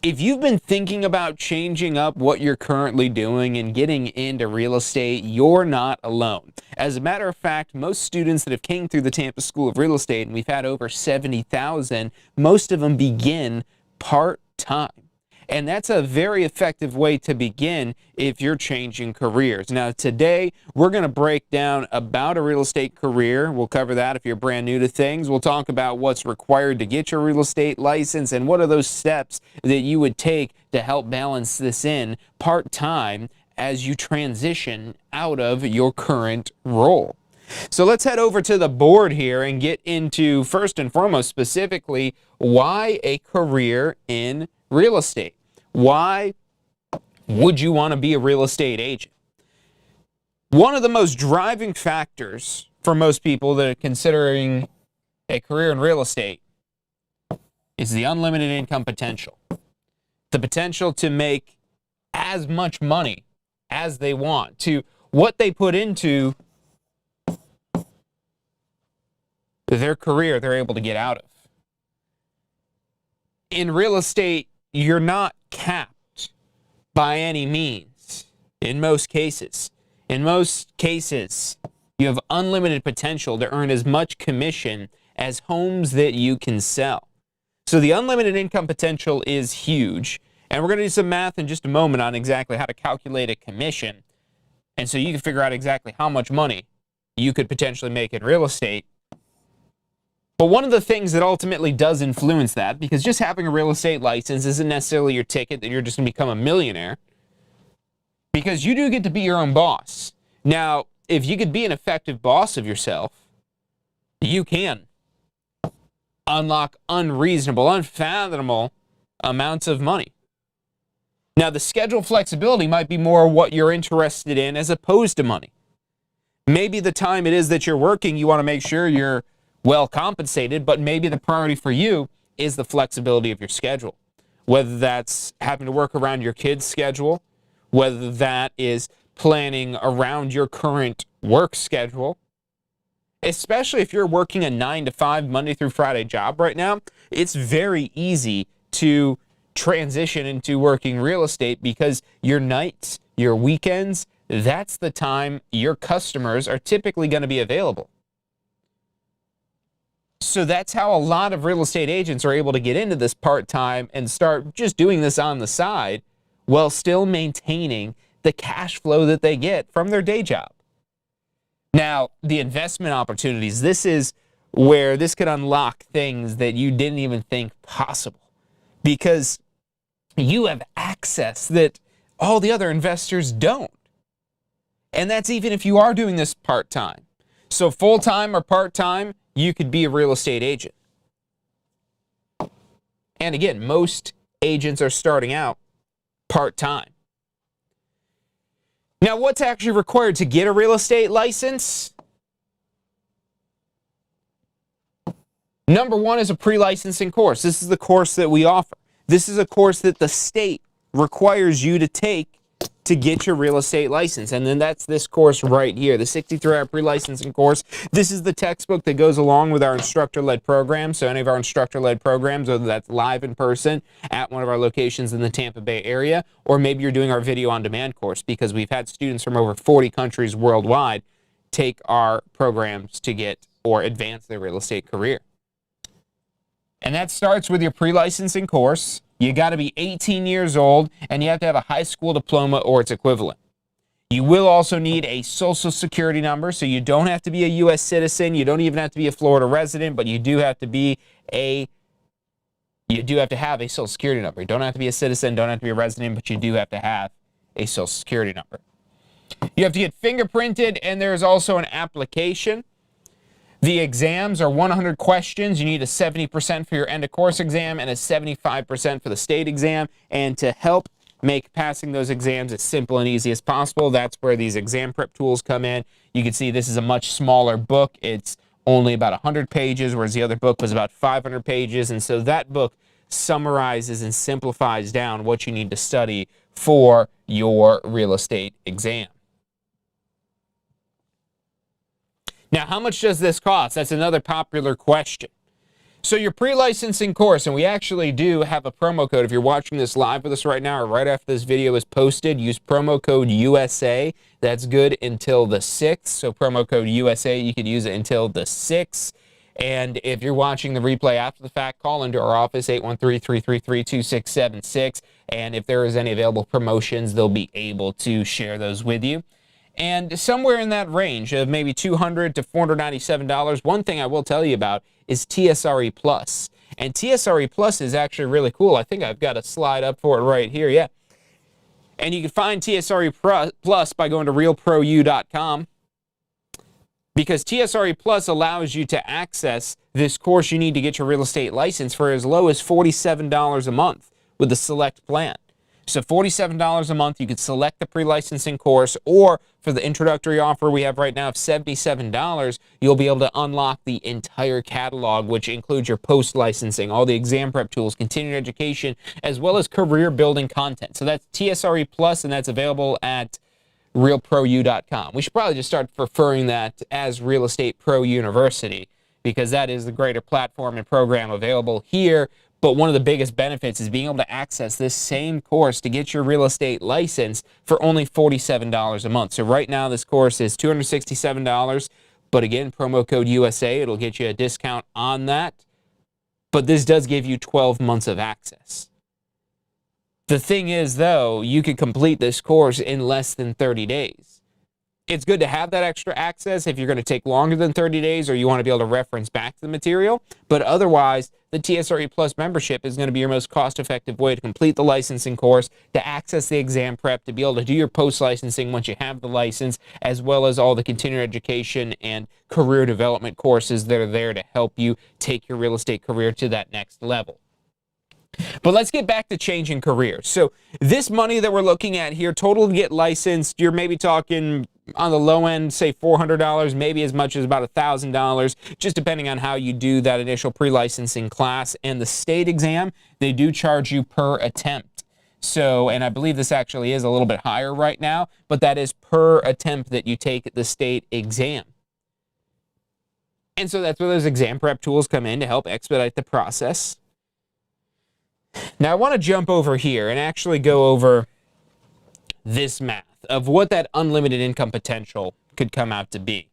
If you've been thinking about changing up what you're currently doing and getting into real estate, you're not alone. As a matter of fact, most students that have came through the Tampa School of Real Estate, and we've had over 70,000, most of them begin part-time. And that's a very effective way to begin if you're changing careers. Now, today, we're going to break down about a real estate career. We'll cover that if you're brand new to things. We'll talk about what's required to get your real estate license and what are those steps that you would take to help balance this in part-time as you transition out of your current role. So let's head over to the board here and get into, first and foremost, specifically, why a career in real estate. Why would you want to be a real estate agent? One of the most driving factors for most people that are considering a career in real estate is the unlimited income potential. The potential to make as much money as they want, to what they put into their career they're able to get out of. In real estate, you're not capped by any means in most cases. In most cases, you have unlimited potential to earn as much commission as homes that you can sell. So the unlimited income potential is huge. And we're going to do some math in just a moment on exactly how to calculate a commission. And so you can figure out exactly how much money you could potentially make in real estate. But one of the things that ultimately does influence that, because just having a real estate license isn't necessarily your ticket that you're just going to become a millionaire, because you do get to be your own boss. Now, if you could be an effective boss of yourself, you can unlock unreasonable, unfathomable amounts of money. Now, the schedule flexibility might be more what you're interested in as opposed to money. Maybe the time it is that you're working, you want to make sure you're well compensated, but maybe the priority for you is the flexibility of your schedule. Whether that's having to work around your kids' schedule, whether that is planning around your current work schedule, especially if you're working a 9-to-5 Monday through Friday job right now, it's very easy to transition into working real estate because your nights, your weekends, that's the time your customers are typically going to be available. So that's how a lot of real estate agents are able to get into this part-time and start just doing this on the side while still maintaining the cash flow that they get from their day job. Now, the investment opportunities, this is where this could unlock things that you didn't even think possible, because you have access that all the other investors don't. And that's even if you are doing this part-time. So full-time or part-time, you could be a real estate agent. And again, most agents are starting out part-time. Now, what's actually required to get a real estate license? Number one is a pre-licensing course. This is the course that we offer. This is a course that the state requires you to take to get your real estate license. And then that's this course right here, the 63-hour pre-licensing course. This is the textbook that goes along with our instructor-led program. So any of our instructor-led programs, whether that's live in person at one of our locations in the Tampa Bay area, or maybe you're doing our video on demand course, because we've had students from over 40 countries worldwide take our programs to get or advance their real estate career. And that starts with your pre-licensing course. You got to be 18 years old, and you have to have a high school diploma or its equivalent. You will also need a social security number, so you don't have to be a U.S. citizen. You don't even have to be a Florida resident, but you do have to have a social security number. You don't have to be a citizen, don't have to be a resident, but you do have to have a social security number. You have to get fingerprinted, and there's also an application. The exams are 100 questions. You need a 70% for your end of course exam and a 75% for the state exam. And to help make passing those exams as simple and easy as possible, that's where these exam prep tools come in. You can see this is a much smaller book. It's only about 100 pages, whereas the other book was about 500 pages. And so that book summarizes and simplifies down what you need to study for your real estate exam. Now, how much does this cost? That's another popular question. So your pre-licensing course, and we actually do have a promo code. If you're watching this live with us right now or right after this video is posted, use promo code USA. That's good until the 6th. So promo code USA, you can use it until the 6th. And if you're watching the replay after the fact, call into our office, 813-333-2676. And if there is any available promotions, they'll be able to share those with you. And somewhere in that range of maybe $200 to $497, one thing I will tell you about is TSRE Plus. And TSRE Plus is actually really cool. I think I've got a slide up for it right here, yeah. And you can find TSRE Plus by going to realprou.com, because TSRE Plus allows you to access this course you need to get your real estate license for as low as $47 a month with the Select plan. So $47 a month, you could select the pre-licensing course, or for the introductory offer we have right now of $77, you'll be able to unlock the entire catalog, which includes your post-licensing, all the exam prep tools, continuing education, as well as career-building content. So that's TSRE Plus, and that's available at realprou.com. We should probably just start referring that as Real Estate Pro University, because that is the greater platform and program available here. But one of the biggest benefits is being able to access this same course to get your real estate license for only $47 a month. So right now this course is $267, but again, promo code USA, it'll get you a discount on that. But this does give you 12 months of access. The thing is, though, you could complete this course in less than 30 days. It's good to have that extra access if you're going to take longer than 30 days or you want to be able to reference back to the material. But otherwise, the TSRE Plus membership is going to be your most cost-effective way to complete the licensing course, to access the exam prep, to be able to do your post-licensing once you have the license, as well as all the continuing education and career development courses that are there to help you take your real estate career to that next level. But let's get back to changing careers. So this money that we're looking at here, total to get licensed, you're maybe talking on the low end, say $400, maybe as much as about $1,000, just depending on how you do that initial pre-licensing class. And the state exam, they do charge you per attempt. So, and I believe this actually is a little bit higher right now, but that is per attempt that you take the state exam. And so that's where those exam prep tools come in to help expedite the process. Now, I want to jump over here and actually go over this math of what that unlimited income potential could come out to be.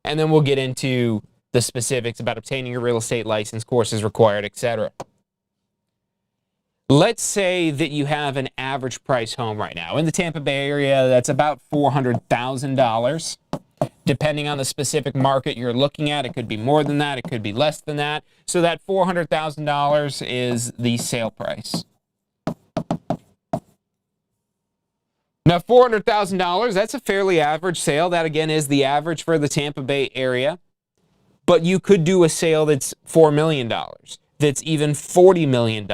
And then we'll get into the specifics about obtaining your real estate license, courses required, etc. Let's say that you have an average price home right now in the Tampa Bay area that's about $400,000. Depending on the specific market you're looking at, it could be more than that, it could be less than that. So that $400,000 is the sale price. Now, $400,000, that's a fairly average sale. That, again, is the average for the Tampa Bay area. But you could do a sale that's $4 million, that's even $40 million,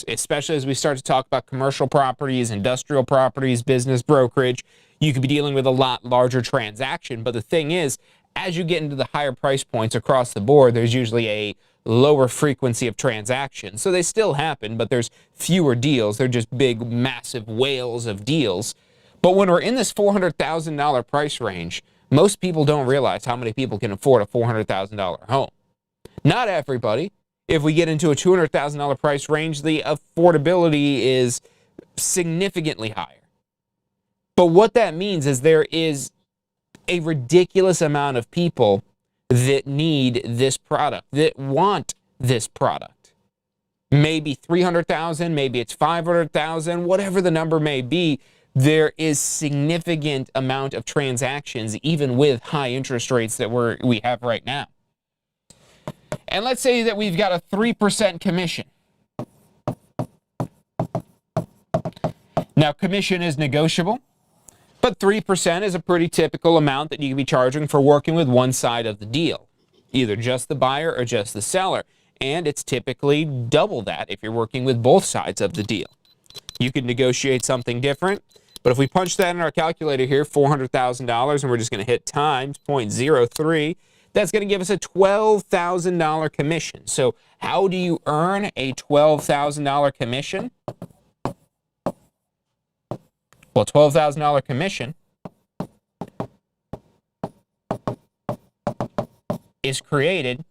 especially as we start to talk about commercial properties, industrial properties, business brokerage. You could be dealing with a lot larger transaction. But the thing is, as you get into the higher price points across the board, there's usually a lower frequency of transactions. So they still happen, but there's fewer deals. They're just big, massive whales of deals. But when we're in this $400,000 price range, most people don't realize how many people can afford a $400,000 home. Not everybody. If we get into a $200,000 price range, the affordability is significantly higher. But what that means is there is a ridiculous amount of people that need this product, that want this product. Maybe 300,000, maybe it's 500,000, whatever the number may be, there is significant amount of transactions, even with high interest rates that we have right now. And let's say that we've got a 3% commission. Now, commission is negotiable, but 3% is a pretty typical amount that you can be charging for working with one side of the deal, either just the buyer or just the seller. And it's typically double that if you're working with both sides of the deal. You could negotiate something different, but if we punch that in our calculator here, $400,000, and we're just going to hit times 0.03, that's going to give us a $12,000 commission. So how do you earn a $12,000 commission? Well, $12,000 commission is created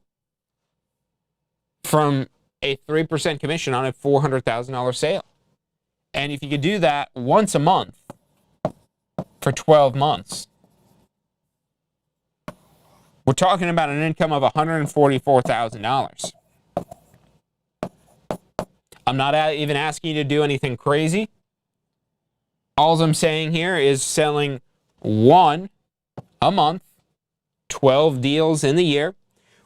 from a 3% commission on a $400,000 sale. And if you could do that once a month for 12 months, we're talking about an income of $144,000. I'm not even asking you to do anything crazy. All I'm saying here is selling one a month, 12 deals in the year.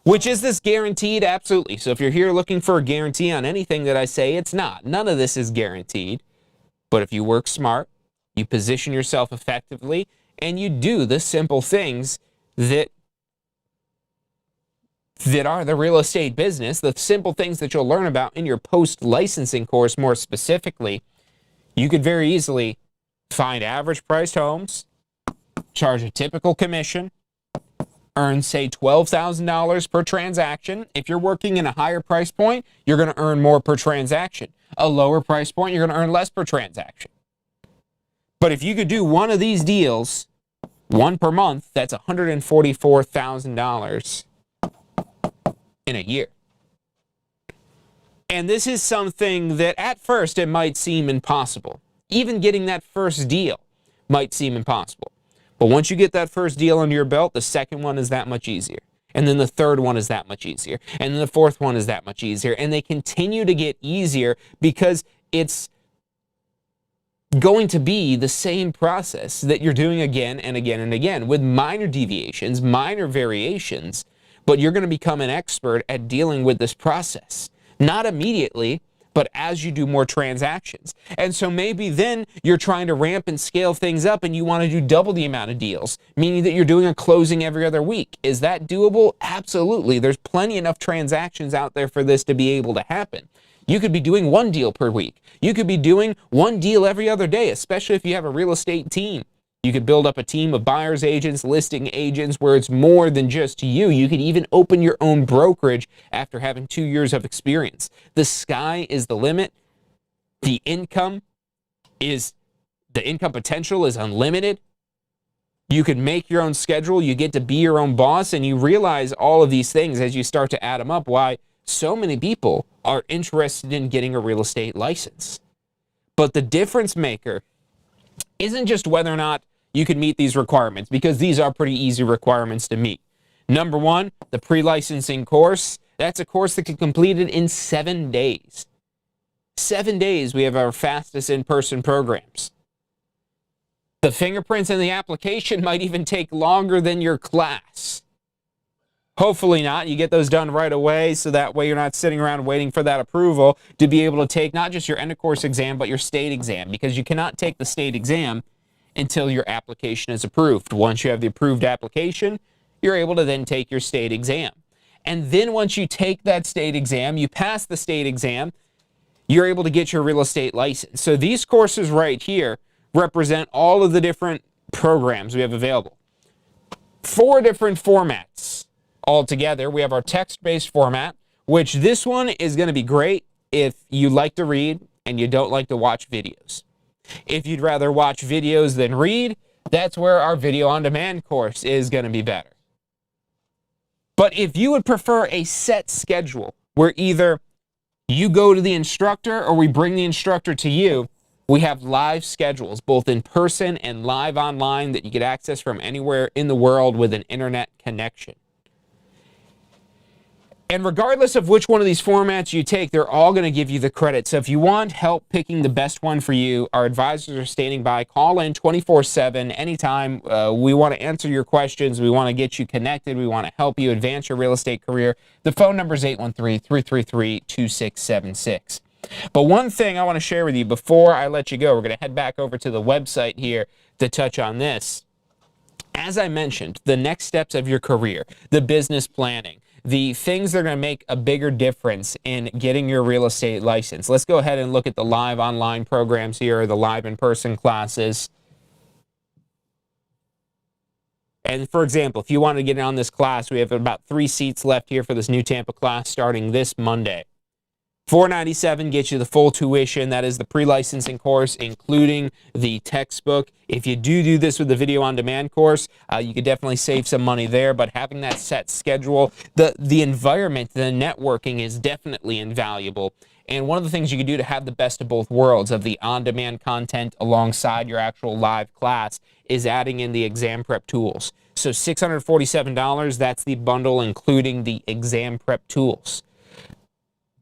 Which is this guaranteed? Absolutely. So if you're here looking for a guarantee on anything that I say, it's not. None of this is guaranteed. But if you work smart, you position yourself effectively, and you do the simple things that are the real estate business, the simple things that you'll learn about in your post-licensing course more specifically, you could very easily find average priced homes, charge a typical commission, earn, say, $12,000 per transaction. If you're working in a higher price point, you're going to earn more per transaction. A lower price point, you're going to earn less per transaction. But if you could do one of these deals, one per month, that's $144,000 in a year. And this is something that at first it might seem impossible. Even getting that first deal might seem impossible. But once you get that first deal under your belt, the second one is that much easier. And then the third one is that much easier. And then the fourth one is that much easier. And they continue to get easier because it's going to be the same process that you're doing again and again and again with minor deviations, minor variations, but you're going to become an expert at dealing with this process. Not immediately, but as you do more transactions. And so maybe then you're trying to ramp and scale things up and you want to do double the amount of deals, meaning that you're doing a closing every other week. Is that doable? Absolutely. There's plenty enough transactions out there for this to be able to happen. You could be doing one deal per week. You could be doing one deal every other day, especially if you have a real estate team. You could build up a team of buyer's agents, listing agents, where it's more than just you. You could even open your own brokerage after having 2 years of experience. The sky is the limit. The income potential is unlimited. You can make your own schedule. You get to be your own boss, and you realize all of these things as you start to add them up, why so many people are interested in getting a real estate license. But the difference maker isn't just whether or not you can meet these requirements, because these are pretty easy requirements to meet. Number one, the pre-licensing course. That's a course that can be completed in 7 days. 7 days, we have our fastest in-person programs. The fingerprints and the application might even take longer than your class. Hopefully not. You get those done right away, so that way you're not sitting around waiting for that approval to be able to take not just your end-of-course exam, but your state exam, because you cannot take the state exam until your application is approved. Once you have the approved application, you're able to then take your state exam. And then once you take that state exam, you pass the state exam, you're able to get your real estate license. So these courses right here represent all of the different programs we have available. 4 different formats altogether. We have our text-based format, which this one is going to be great if you like to read and you don't like to watch videos. If you'd rather watch videos than read, that's where our video on demand course is going to be better. But if you would prefer a set schedule where either you go to the instructor or we bring the instructor to you, we have live schedules, both in person and live online, that you can access from anywhere in the world with an internet connection. And regardless of which one of these formats you take, they're all going to give you the credit. So if you want help picking the best one for you, our advisors are standing by. Call in 24/7 anytime. We want to answer your questions. We want to get you connected. We want to help you advance your real estate career. The phone number is 813-333-2676. But one thing I want to share with you before I let you go, we're going to head back over to the website here to touch on this. As I mentioned, the next steps of your career, the business planning, the things that are going to make a bigger difference in getting your real estate license. Let's go ahead and look at the live online programs here, the live in-person classes. And for example, if you want to get on this class, we have about 3 seats left here for this new Tampa class starting this Monday. $497 gets you the full tuition. That is the pre-licensing course, including the textbook. If you do this with the video on demand course, you could definitely save some money there. But having that set schedule, the environment, the networking is definitely invaluable. And one of the things you can do to have the best of both worlds of the on-demand content alongside your actual live class is adding in the exam prep tools. So $647, that's the bundle including the exam prep tools.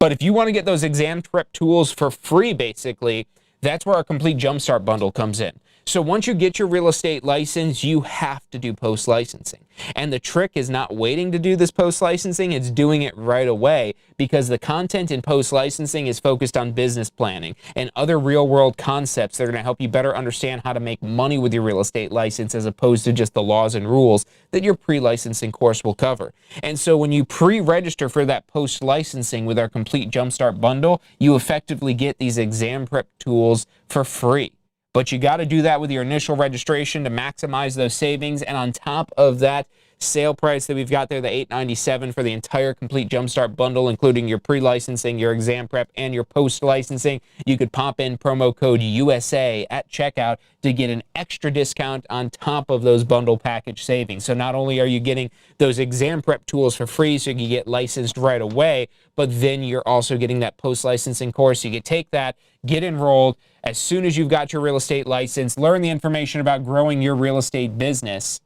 But if you want to get those exam prep tools for free, basically, that's where our complete Jumpstart bundle comes in. So once you get your real estate license, you have to do post-licensing. And the trick is not waiting to do this post-licensing, it's doing it right away, because the content in post-licensing is focused on business planning and other real-world concepts that are going to help you better understand how to make money with your real estate license, as opposed to just the laws and rules that your pre-licensing course will cover. And so when you pre-register for that post-licensing with our complete Jumpstart bundle, you effectively get these exam prep tools for free. But you got to do that with your initial registration to maximize those savings. And on top of that sale price that we've got there, the $897 for the entire complete Jumpstart bundle, including your pre-licensing, your exam prep, and your post-licensing, you could pop in promo code USA at checkout to get an extra discount on top of those bundle package savings. So not only are you getting those exam prep tools for free so you can get licensed right away, but then you're also getting that post-licensing course. You can take that, get enrolled as soon as you've got your real estate license, learn the information about growing your real estate business,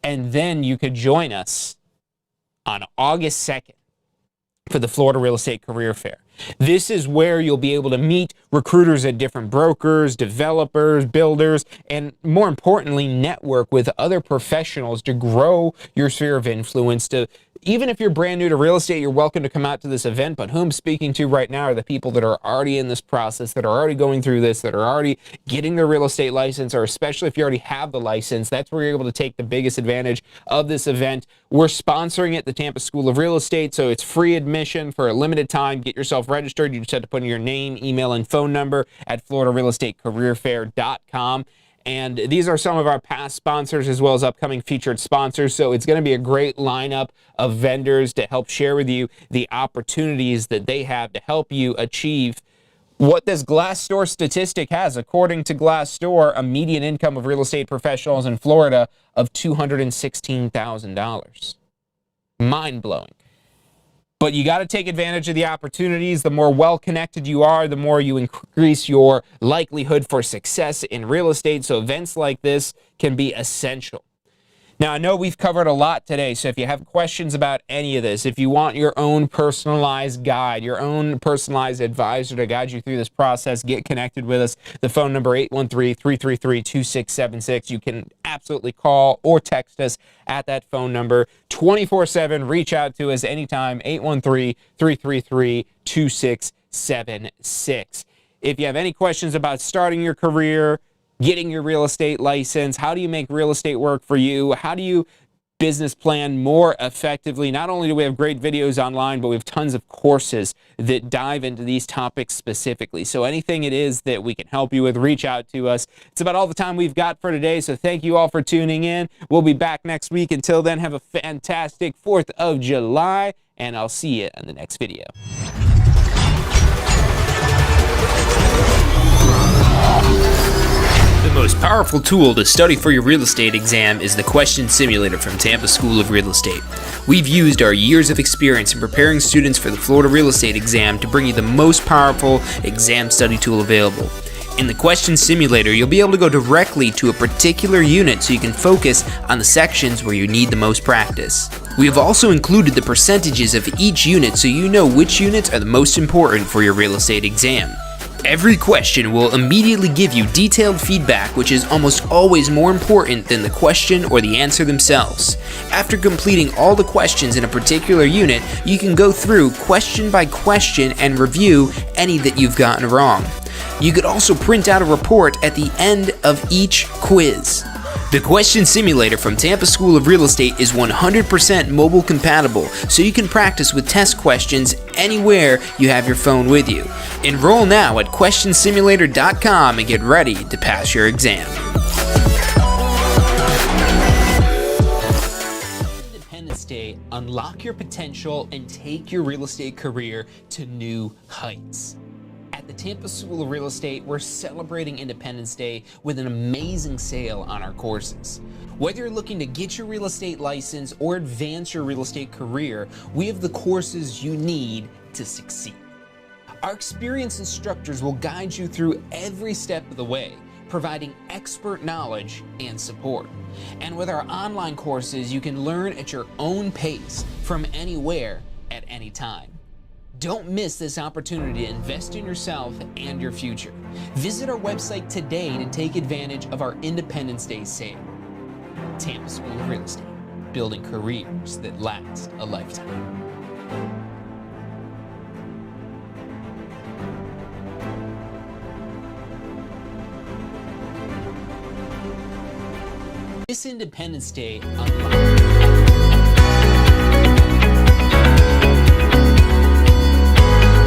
and then you could join us on August 2nd for the Florida Real Estate Career Fair. This is where you'll be able to meet recruiters at different brokers, developers, builders, and more importantly, network with other professionals to grow your sphere of influence. Even if you're brand new to real estate, you're welcome to come out to this event, but who I'm speaking to right now are the people that are already in this process, that are already going through this, that are already getting their real estate license, or especially if you already have the license, that's where you're able to take the biggest advantage of this event. We're sponsoring it, the Tampa School of Real Estate, so it's free admission for a limited time. Get yourself registered. You just have to put in your name, email, and phone number at floridarealestatecareerfair.com. And these are some of our past sponsors as well as upcoming featured sponsors. So it's going to be a great lineup of vendors to help share with you the opportunities that they have to help you achieve what this Glassdoor statistic has. According to Glassdoor, a median income of real estate professionals in Florida of $216,000. Mind-blowing. But you got to take advantage of the opportunities. The more well-connected you are, the more you increase your likelihood for success in real estate. So events like this can be essential. Now, I know we've covered a lot today, so if you have questions about any of this, if you want your own personalized guide, your own personalized advisor to guide you through this process, get connected with us. The phone number 813-333-2676. You can absolutely call or text us at that phone number 24/7. Reach out to us anytime, 813-333-2676. If you have any questions about starting your career, getting your real estate license, how do you make real estate work for you? How do you business plan more effectively? Not only do we have great videos online, but we have tons of courses that dive into these topics specifically. So anything it is that we can help you with, reach out to us. It's about all the time we've got for today, so thank you all for tuning in. We'll be back next week. Until then, have a fantastic 4th of July, and I'll see you in the next video. The most powerful tool to study for your real estate exam is the Question Simulator from Tampa School of Real Estate. We've used our years of experience in preparing students for the Florida Real Estate exam to bring you the most powerful exam study tool available. In the Question Simulator, you'll be able to go directly to a particular unit so you can focus on the sections where you need the most practice. We have also included the percentages of each unit so you know which units are the most important for your real estate exam. Every question will immediately give you detailed feedback, which is almost always more important than the question or the answer themselves. After completing all the questions in a particular unit, you can go through question by question and review any that you've gotten wrong. You could also print out a report at the end of each quiz. The Question Simulator from Tampa School of Real Estate is 100% mobile compatible, so you can practice with test questions anywhere you have your phone with you. Enroll now at questionsimulator.com and get ready to pass your exam. Independence Day unlock your potential and take your real estate career to new heights. At the Tampa School of Real Estate, we're celebrating Independence Day with an amazing sale on our courses. Whether you're looking to get your real estate license or advance your real estate career, we have the courses you need to succeed. Our experienced instructors will guide you through every step of the way, providing expert knowledge and support. And with our online courses, you can learn at your own pace from anywhere at any time. Don't miss this opportunity to invest in yourself and your future. Visit our website today to take advantage of our Independence Day sale. Tampa School of Real Estate, building careers that last a lifetime. This Independence Day unlocked